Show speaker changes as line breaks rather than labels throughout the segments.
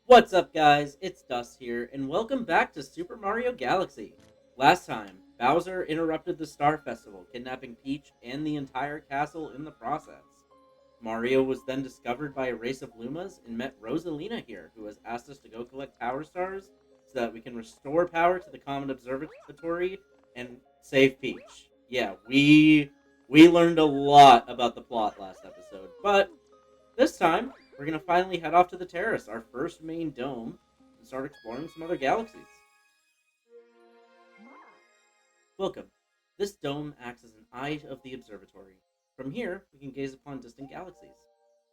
What's up, guys? It's Dust here, and welcome back to Super Mario Galaxy. Last time, Bowser interrupted the Star Festival, kidnapping Peach and the entire castle in the process. Mario was then discovered by a race of Lumas and met Rosalina here, who has asked us to go collect Power Stars so that we can restore power to the Comet Observatory and save Peach. Yeah, we learned a lot about the plot last episode, but this time, we're going to finally head off to the terrace, our first main dome, and start exploring some other galaxies. Welcome. This dome acts as an eye of the observatory. From here, we can gaze upon distant galaxies.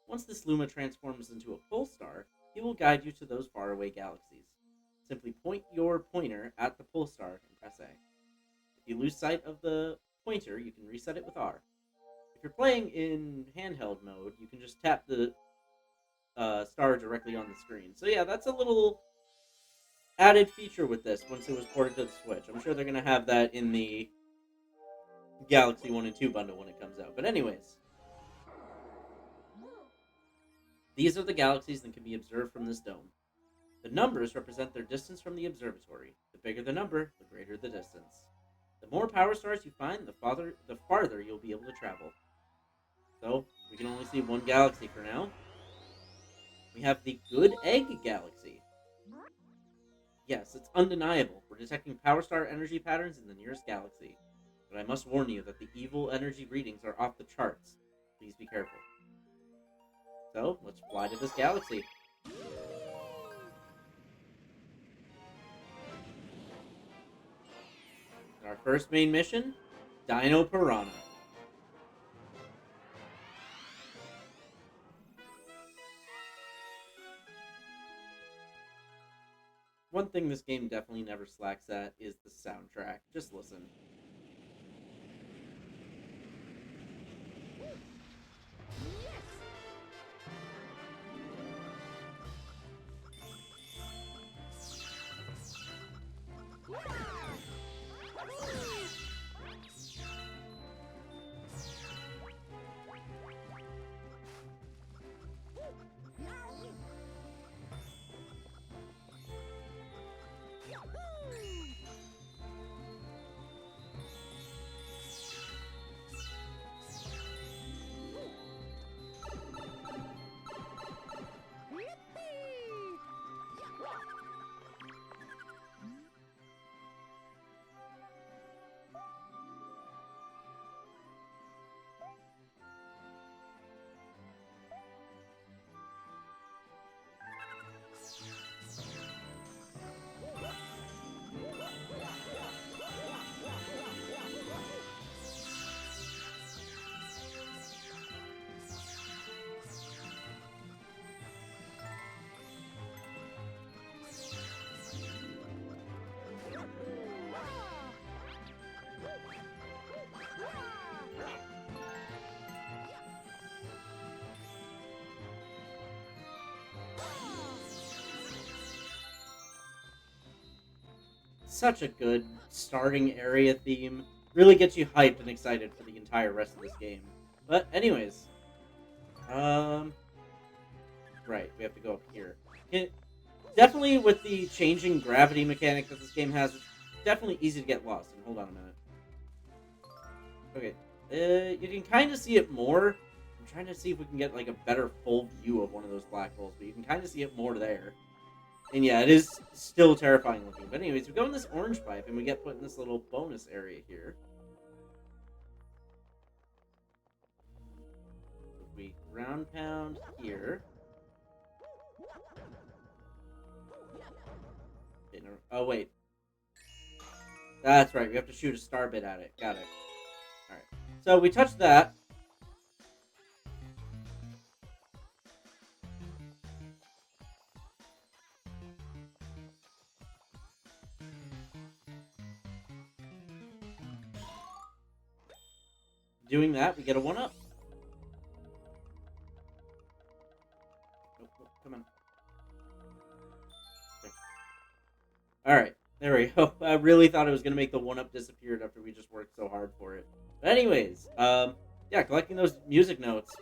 Once this Luma transforms into a pole star, it will guide you to those faraway galaxies. Simply point your pointer at the pole star and press A. If you lose sight of the pointer, you can reset it with R. If you're playing in handheld mode, you can just tap the star directly on the screen. So yeah, that's a little added feature with this once it was ported to the Switch. I'm sure they're gonna have that in the Galaxy 1 and 2 bundle when it comes out. But anyways, these are the galaxies that can be observed from this dome. The numbers represent their distance from the observatory. The bigger the number, the greater the distance. The more power stars you find, the farther you'll be able to travel. So, we can only see one galaxy for now. We have the Good Egg Galaxy. Yes, it's undeniable. We're detecting power star energy patterns in the nearest galaxy. But I must warn you that the evil energy readings are off the charts. Please be careful. So, let's fly to this galaxy. Our first main mission, Dino Piranha. One thing this game definitely never slacks at is the soundtrack. Just listen. Such a good starting area theme. Really gets you hyped and excited for the entire rest of this game. But anyways, um, right, we have to go up here. Definitely with the changing gravity mechanic that this game has, it's definitely easy to get lost. And hold on a minute. Okay, you can kind of see it more. I'm trying to see if we can get like a better full view of one of those black holes, but you can kind of see it more there. And yeah, it is still terrifying looking. But anyways, we go in this orange pipe and we get put in this little bonus area here. If we ground pound here. Oh, wait. That's right, we have to shoot a star bit at it. Got it. Alright. So we touched that. Doing that, we get a 1-up. Oh, come on. Alright, there we go. I really thought it was going to make the 1-up disappear after we just worked so hard for it. But anyways, yeah, collecting those music notes,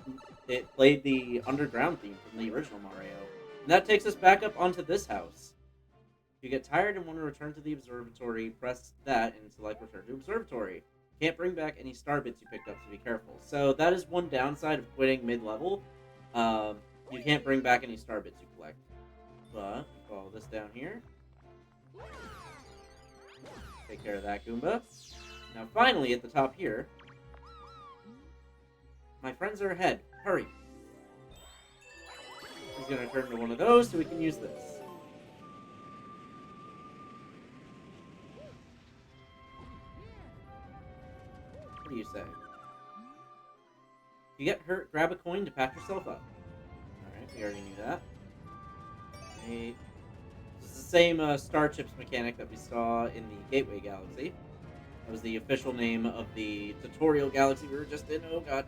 it played the underground theme from the original Mario. And that takes us back up onto this house. If you get tired and want to return to the observatory, press that and select Return to Observatory. Can't bring back any star bits you picked up, so be careful. So that is one downside of quitting mid-level. You can't bring back any star bits you collect. But, follow this down here. Take care of that Goomba. Now finally, at the top here, my friends are ahead. Hurry. He's going to turn into one of those so we can use this. What do you say? If you get hurt, grab a coin to patch yourself up. Alright, we already knew that. This is the same Star Chips mechanic that we saw in the Gateway Galaxy. That was the official name of the tutorial galaxy we were just in. Oh god.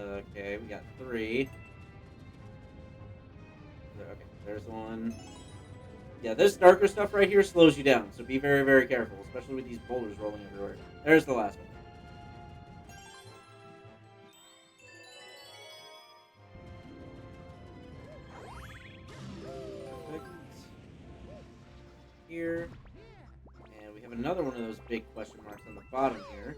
Okay, we got 3. Okay, there's one. Yeah, this darker stuff right here slows you down, so be very, very careful, especially with these boulders rolling everywhere. There's the last one. Perfect. Here. And we have another one of those big question marks on the bottom here.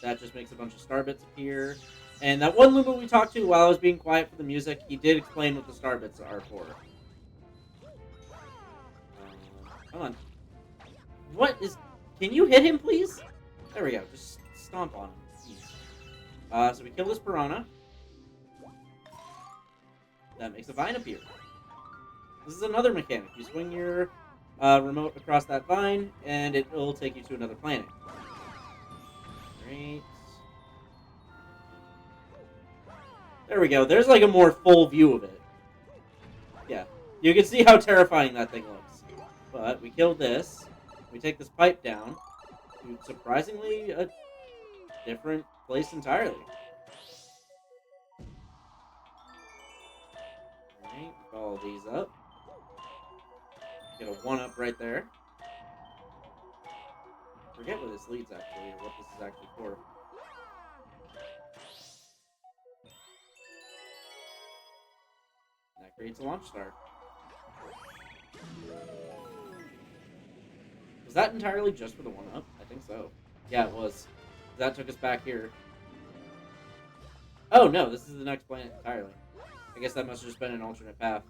That just makes a bunch of star bits appear. And that one Luma we talked to while I was being quiet for the music, he did explain what the star bits are for. Come on. What is... Can you hit him, please? There we go. Just stomp on him. Jeez. So we kill this piranha. That makes a vine appear. This is another mechanic. You swing your remote across that vine, and it will take you to another planet. Great. There we go. There's like a more full view of it. Yeah. You can see how terrifying that thing looks. But we killed this. We take this pipe down to surprisingly a different place entirely. Alright, follow these up. Get a 1-up right there. Forget where this leads actually, or what this is actually for. That creates a launch star. Was that entirely just for the 1-up? I think so. Yeah, it was. That took us back here. Oh, no, this is the next planet entirely. I guess that must have just been an alternate path.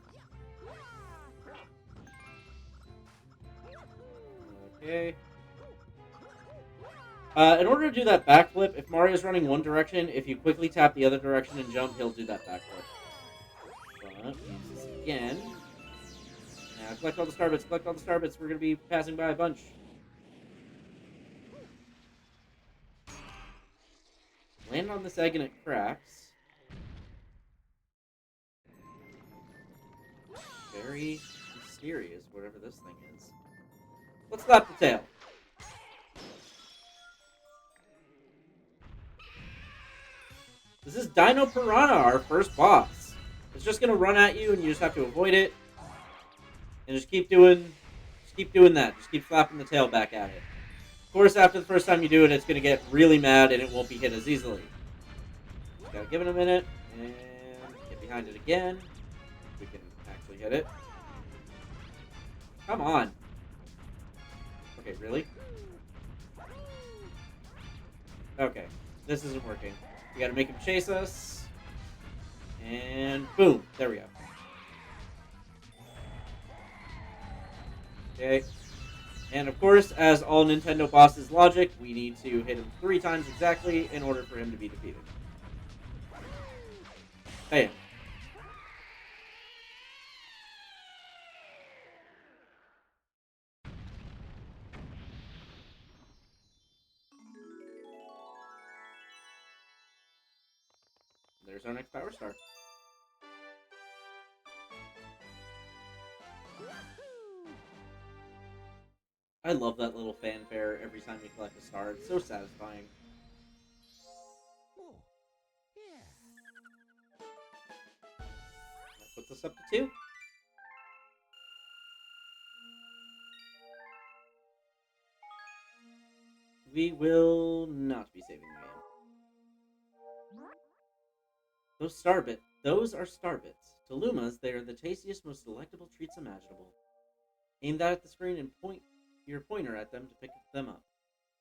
Okay. In order to do that backflip, if Mario's running one direction, if you quickly tap the other direction and jump, he'll do that backflip. But, use this again. Now, collect all the star bits, collect all the star bits. We're going to be passing by a bunch. Land on this egg and it cracks. Very mysterious, whatever this thing is. Let's slap the tail. This is Dino Piranha, our first boss. It's just gonna run at you, and you just have to avoid it, and just keep doing that. Just keep slapping the tail back at it. Of course, after the first time you do it, it's gonna get really mad, and it won't be hit as easily. Just gotta give it a minute, and get behind it again. We can actually hit it. Come on. Okay, really? Okay, this isn't working. We gotta make him chase us. And boom, there we go. Okay. And of course, as all Nintendo bosses logic, we need to hit him 3 times exactly in order for him to be defeated. Bam. There's our next power star. I love that little fanfare every time you collect a star. It's so satisfying. That puts us up to 2. We will not be saving the game. Those are starbits. To Lumas, they are the tastiest, most delectable treats imaginable. Aim that at the screen and point your pointer at them to pick them up.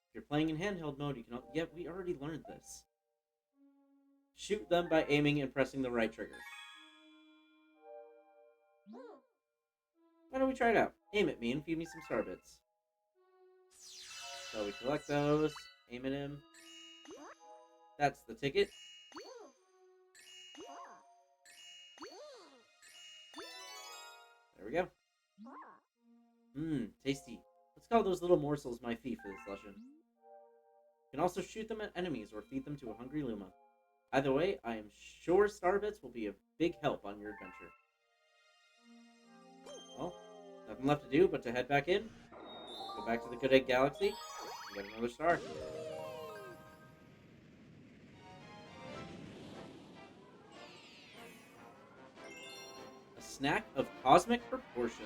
If you're playing in handheld mode, you can. Yet we already learned this. Shoot them by aiming and pressing the right trigger. Why don't we try it out? Aim at me and feed me some starbits. So we collect those, aim at him. That's the ticket. There we go. Mmm, tasty. Let's call those little morsels my fee for this lesson. You can also shoot them at enemies or feed them to a hungry Luma. Either way, I am sure starbits will be a big help on your adventure. Well, nothing left to do but to head back in, go back to the Good Egg Galaxy, and get another star. A snack of cosmic proportions.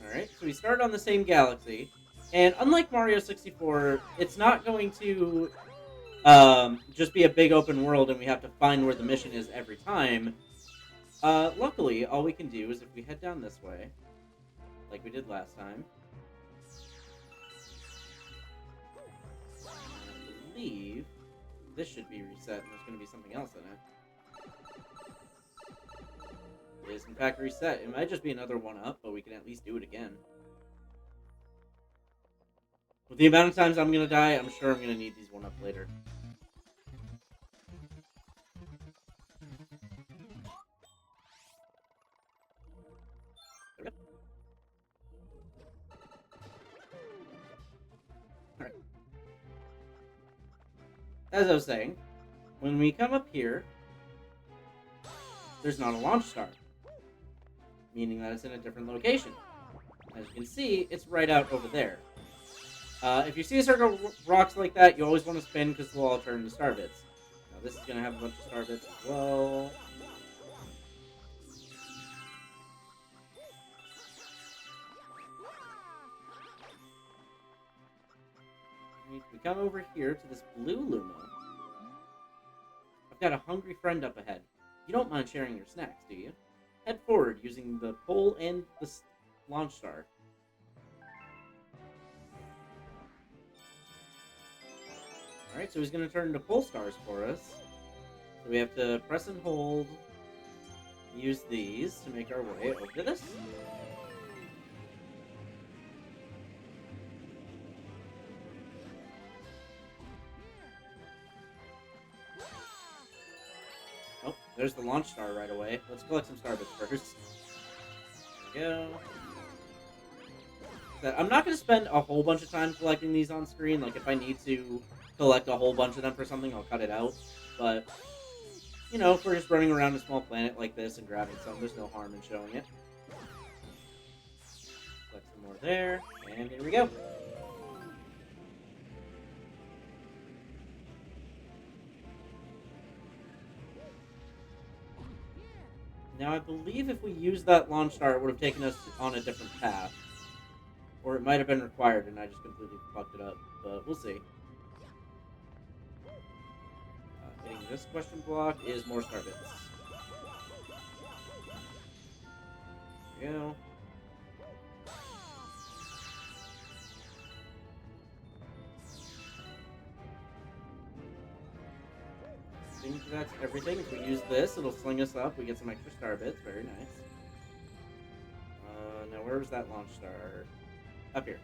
Alright, so we start on the same galaxy, and unlike Mario 64, it's not going to just be a big open world and we have to find where the mission is every time. Luckily, all we can do is if we head down this way, like we did last time, I believe this should be reset and there's going to be something else in it. It is in fact reset. It might just be another one-up, but we can at least do it again. With the amount of times I'm going to die, I'm sure I'm going to need these one-up later. Alright. As I was saying, when we come up here, there's not a launch star, meaning that it's in a different location. As you can see, it's right out over there. If you see a circle of rocks like that, you always want to spin because they'll all turn into starbits. Now this is going to have a bunch of starbits as well. We come over here to this blue Luma. I've got a hungry friend up ahead. You don't mind sharing your snacks, do you? Head forward using the pole and the launch star. Alright, so he's going to turn into pole stars for us. So we have to press and hold, use these to make our way over to this. Oh, there's the launch star right away. Let's collect some starbits first. There we go. I'm not going to spend a whole bunch of time collecting these on screen. Like, if I need to collect a whole bunch of them for something, I'll cut it out. But, you know, if we're just running around a small planet like this and grabbing some, there's no harm in showing it. Collect some more there, and here we go. Now, I believe if we used that launch star, it would have taken us on a different path. Or it might have been required, and I just completely fucked it up. But we'll see. Hitting this question block is more starbits. There we go. I think that's everything. If we use this, it'll sling us up. We get some extra starbits. Very nice. Now where was that launch star? Up here.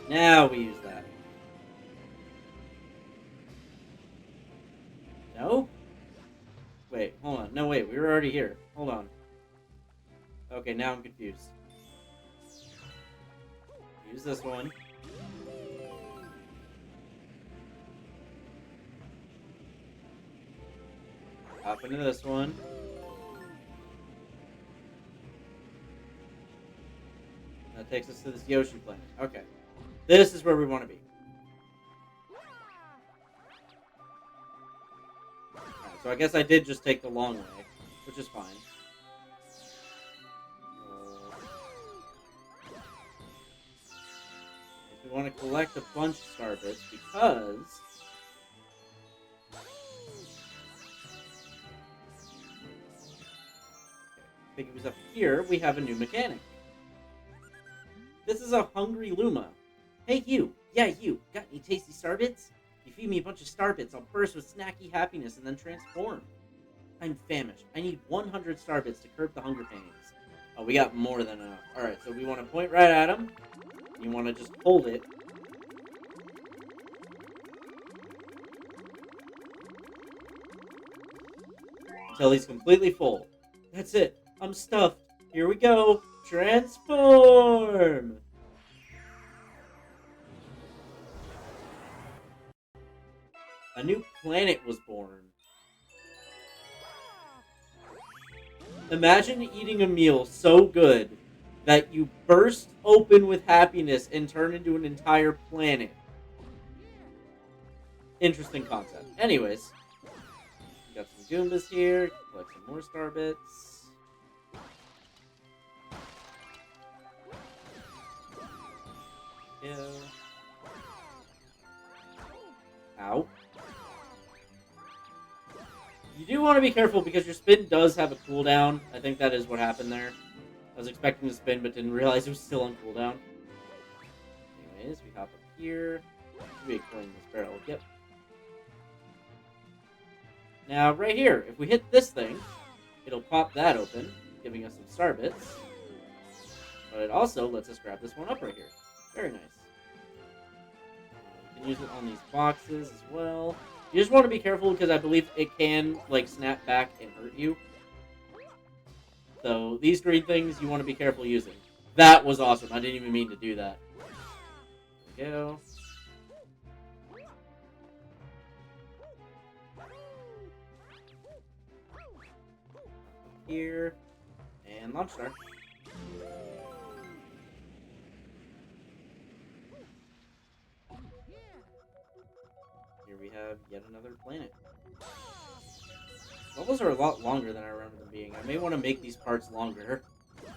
Now we use that. No? Wait, hold on. No, wait, we were already here. Hold on. Okay, now I'm confused. Use this one. Hop into this one. That takes us to this Yoshi planet. Okay. This is where we want to be. Alright, so I guess I did just take the long way, which is fine. We want to collect a bunch of star bits because I think it was up here we have a new mechanic. This is a hungry Luma. Hey you, yeah you, got any tasty star bits? You feed me a bunch of star bits, I'll burst with snacky happiness and then transform. I'm famished. I need 100 star bits to curb the hunger pains. Oh, we got more than enough. Alright, so we want to point right at him. You want to just hold it. Until he's completely full. That's it. I'm stuffed. Here we go. Transform! A new planet was born. Imagine eating a meal so good that you burst open with happiness and turn into an entire planet. Interesting concept. Anyways, we got some Goombas here. Collect some more star bits. Yeah. Ow. You do want to be careful because your spin does have a cooldown. I think that is what happened there. I was expecting to spin but didn't realize it was still on cooldown. Anyways, we hop up here. Should be a coin in this barrel. Yep. Now, right here, if we hit this thing, it'll pop that open, giving us some star bits. But it also lets us grab this one up right here. Very nice. We can use it on these boxes as well. You just want to be careful because I believe it can, like, snap back and hurt you. So, these green things you want to be careful using. That was awesome. I didn't even mean to do that. There we go. Here. And launch star. Here we have yet another planet. Levels are a lot longer than I remember them being. I may want to make these parts longer.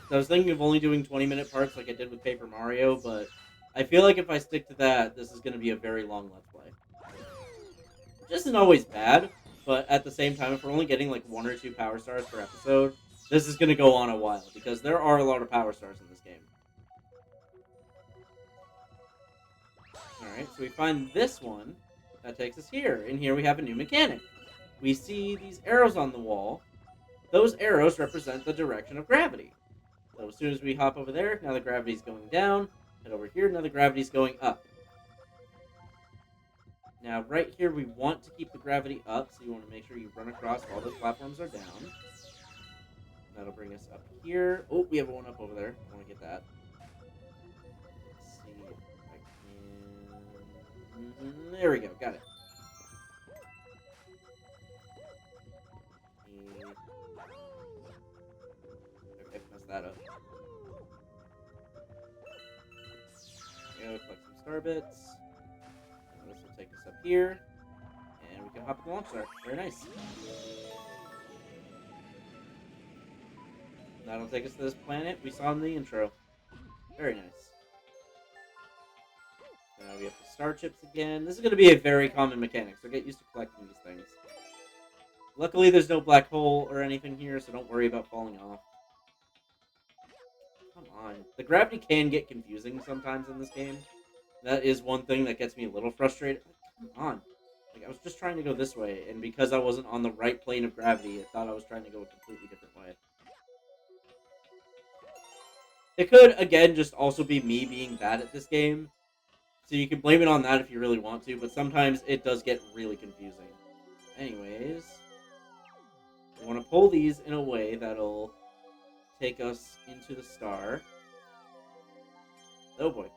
So I was thinking of only doing 20-minute parts like I did with Paper Mario, but I feel like if I stick to that, this is going to be a very long Let's Play. Which isn't always bad, but at the same time, if we're only getting like 1 or 2 power stars per episode, this is going to go on a while, because there are a lot of power stars in this game. Alright, so we find this one. That takes us here. And here we have a new mechanic. We see these arrows on the wall. Those arrows represent the direction of gravity. So as soon as we hop over there, now the gravity's going down. Head over here, now the gravity's going up. Now, right here, we want to keep the gravity up, so you want to make sure you run across while those platforms are down. That'll bring us up here. Oh, we have one up over there. I want to get that. Let's see if I can... There we go. Got it. Okay, mess that up. There we go. Collect some star bits. This will take us up here. And we can hop in the launch star. Very nice. That'll take us to this planet we saw in the intro. Very nice. Now we have the star chips again. This is going to be a very common mechanic, so get used to collecting these things. Luckily, there's no black hole or anything here, so don't worry about falling off. Come on. The gravity can get confusing sometimes in this game. That is one thing that gets me a little frustrated. Come on. Like, I was just trying to go this way, and because I wasn't on the right plane of gravity, I thought I was trying to go a completely different way. It could, again, just also be me being bad at this game. So you can blame it on that if you really want to, but sometimes it does get really confusing. Anyways, we want to pull these in a way that'll take us into the star. Oh boy.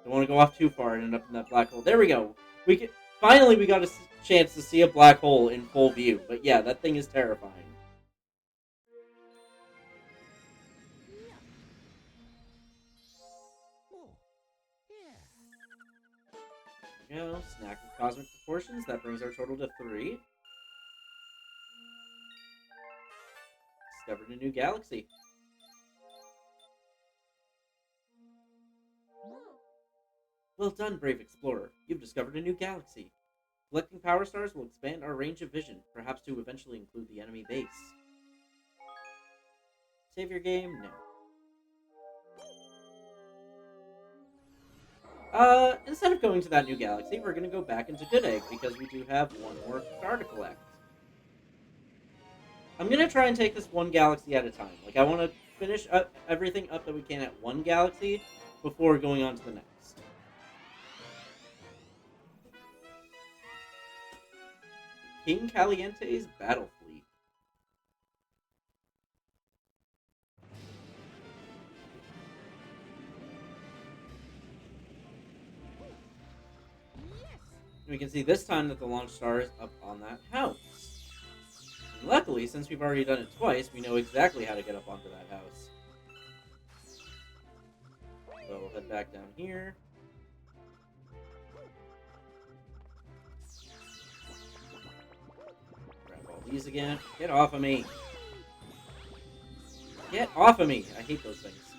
Don't want to go off too far and end up in that black hole. There we go. We can... Finally, we got a chance to see a black hole in full view. But yeah, that thing is terrifying. There we go. Snack with cosmic proportions. That brings our total to 3. Discovered a new galaxy. Well done, brave explorer. You've discovered a new galaxy. Collecting power stars will expand our range of vision, perhaps to eventually include the enemy base. Save your game? No. Instead of going to that new galaxy, we're gonna go back into Good Egg, because we do have one more star to collect. I'm gonna try and take this one galaxy at a time. Like, I want to finish everything up that we can at one galaxy before going on to the next. King Caliente's Battle Fleet. We can see this time that the launch star is up on that house. And luckily, since we've already done it twice, we know exactly how to get up onto that house. So we'll head back down here. Grab all these again. Get off of me! Get off of me! I hate those things.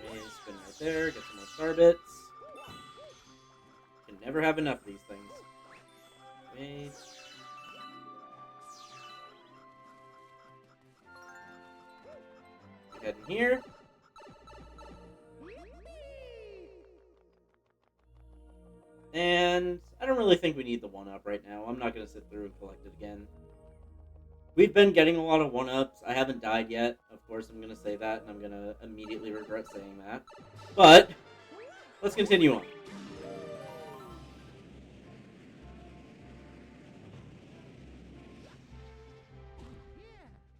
Okay, spin right there, get some more star bits. Can never have enough of these things. Okay. Head in here. And I don't really think we need the 1-up right now. I'm not going to sit through and collect it again. We've been getting a lot of 1-ups. I haven't died yet. Of course, I'm going to say that, and I'm going to immediately regret saying that. But, let's continue on.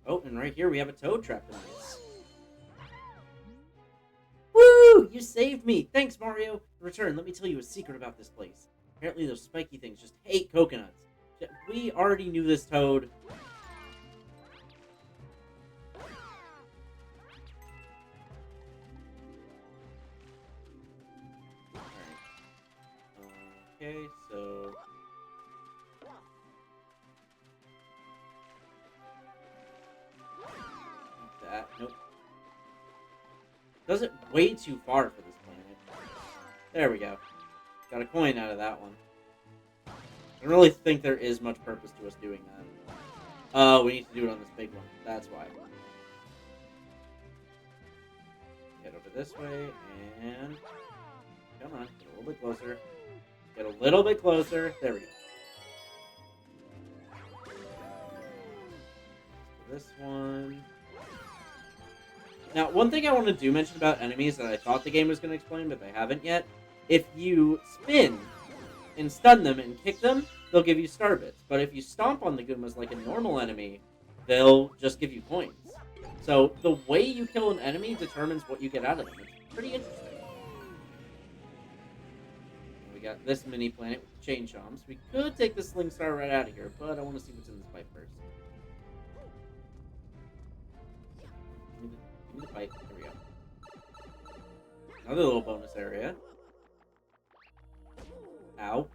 Oh, and right here we have a toad trapped in ice. Woo! You saved me! Thanks, Mario! In return, let me tell you a secret about this place. Apparently those spiky things just hate coconuts. We already knew this, Toad. Alright. Okay, so... that. Nope. Does it way too far for this planet. There we go. Got a coin out of that one. I don't really think there is much purpose to us doing that. Oh, we need to do it on this big one. That's why. Get over this way, and... come on, get a little bit closer. Get a little bit closer. There we go. This one... Now, one thing I want to do mention about enemies that I thought the game was going to explain, but they haven't yet. If you spin and stun them and kick them, they'll give you star bits. But if you stomp on the Goombas like a normal enemy, they'll just give you coins. So the way you kill an enemy determines what you get out of them. It's pretty interesting. We got this mini planet with the chain chomps. We could take the sling star right out of here, but I want to see what's in this pipe first. Give me the pipe. There we go. Another little bonus area. Ow.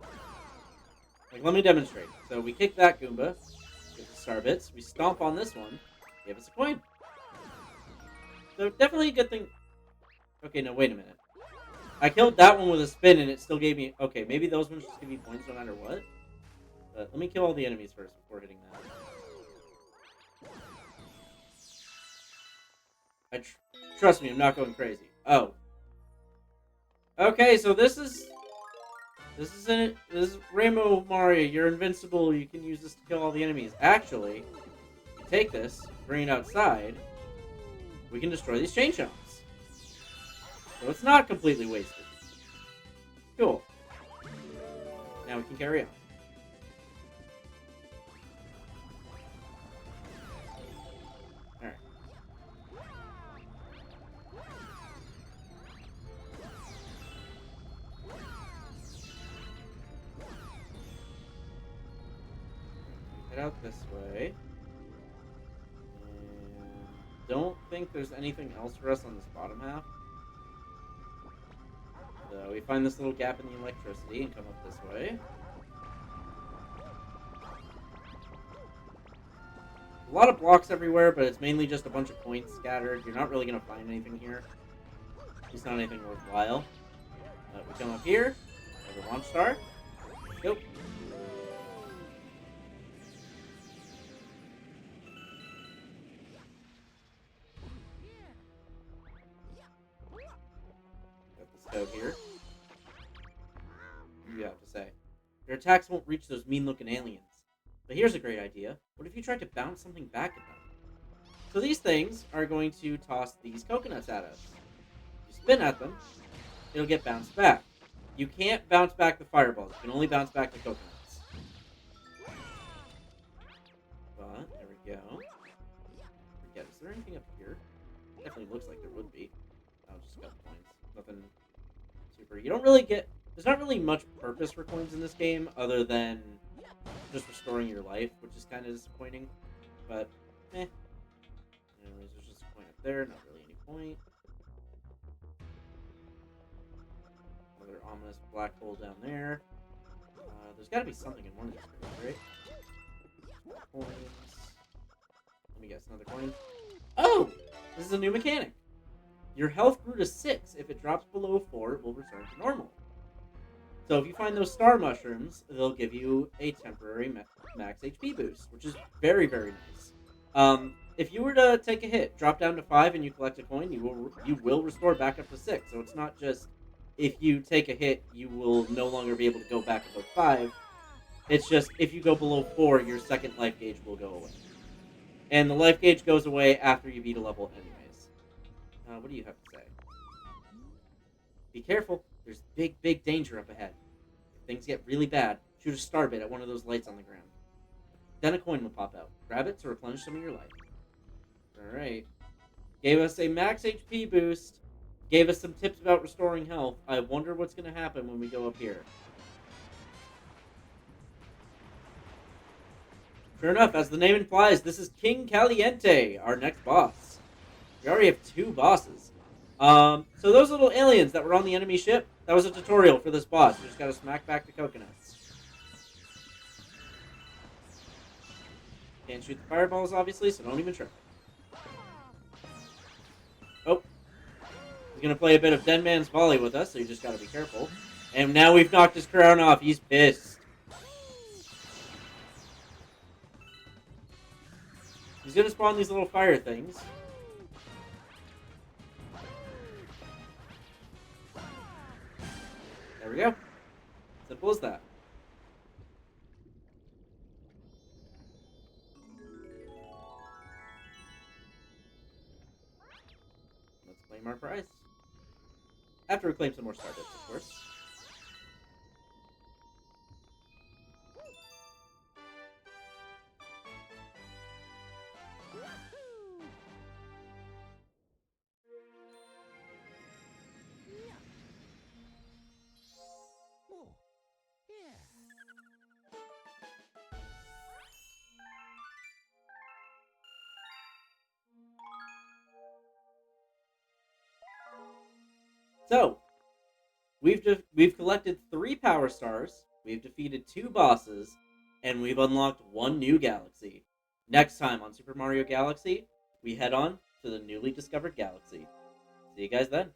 Like, let me demonstrate. So we kick that Goomba, get the star bits. We stomp on this one, give us a coin. So definitely a good thing. Okay, no, wait a minute. I killed that one with a spin and it still gave me... okay, maybe those ones just give me points no matter what. But let me kill all the enemies first before hitting that. Trust me, I'm not going crazy. Oh. Okay, so this is Rainbow Mario. You're invincible. You can use this to kill all the enemies. Actually, you take this, bring it outside, we can destroy these chain chomps. So it's not completely wasted. Cool. Now we can carry on. Alright. Head out this way. And don't think there's anything else for us on this bottom half. So we find this little gap in the electricity and come up this way. A lot of blocks everywhere, but it's mainly just a bunch of points scattered. You're not really going to find anything here. It's not anything worthwhile. We come up here. Have a launch star. Go. Got this code here. What do you have to say? Your attacks won't reach those mean-looking aliens. But here's a great idea. What if you tried to bounce something back at them? So these things are going to toss these coconuts at us. You spin at them, it'll get bounced back. You can't bounce back the fireballs. You can only bounce back the coconuts. But, there we go. Forget, is there anything up here? Definitely looks like there would be. Oh, just a couple coins. Nothing super. You don't really get... There's not really much purpose for coins in this game other than just restoring your life, which is kind of disappointing. But, eh. Anyways, there's just a coin up there. Not really any point. Another ominous black hole down there. There's got to be something in one of these crates, right? Coins. Let me guess, another coin. Oh! This is a new mechanic. Your health grew to 6. If it drops below 4, it will return to normal. So if you find those star mushrooms, they'll give you a temporary max HP boost, which is very, very nice. If you were to take a hit, drop down to 5, and you collect a coin, you will restore back up to 6. So it's not just if you take a hit, you will no longer be able to go back above 5. It's just if you go below 4, your second life gauge will go away. And the life gauge goes away after you beat a level anyways. What do you have to say? Be careful. There's big, big danger up ahead. If things get really bad, shoot a starbit at one of those lights on the ground. Then a coin will pop out. Grab it to replenish some of your life. Alright. Gave us a max HP boost. Gave us some tips about restoring health. I wonder what's going to happen when we go up here. Sure enough, as the name implies, this is King Caliente, our next boss. We already have 2 bosses. So those little aliens that were on the enemy ship, that was a tutorial for this boss. You just gotta smack back the coconuts. Can't shoot the fireballs, obviously, so don't even try. Oh. He's gonna play a bit of Dead Man's Volley with us, so you just gotta be careful. And now we've knocked his crown off. He's pissed. He's gonna spawn these little fire things. There we go. Simple as that. Let's claim our prize. After we claim some more Stardust, of course. So, we've collected 3 power stars, we've defeated 2 bosses, and we've unlocked 1 new galaxy. Next time on Super Mario Galaxy, we head on to the newly discovered galaxy. See you guys then.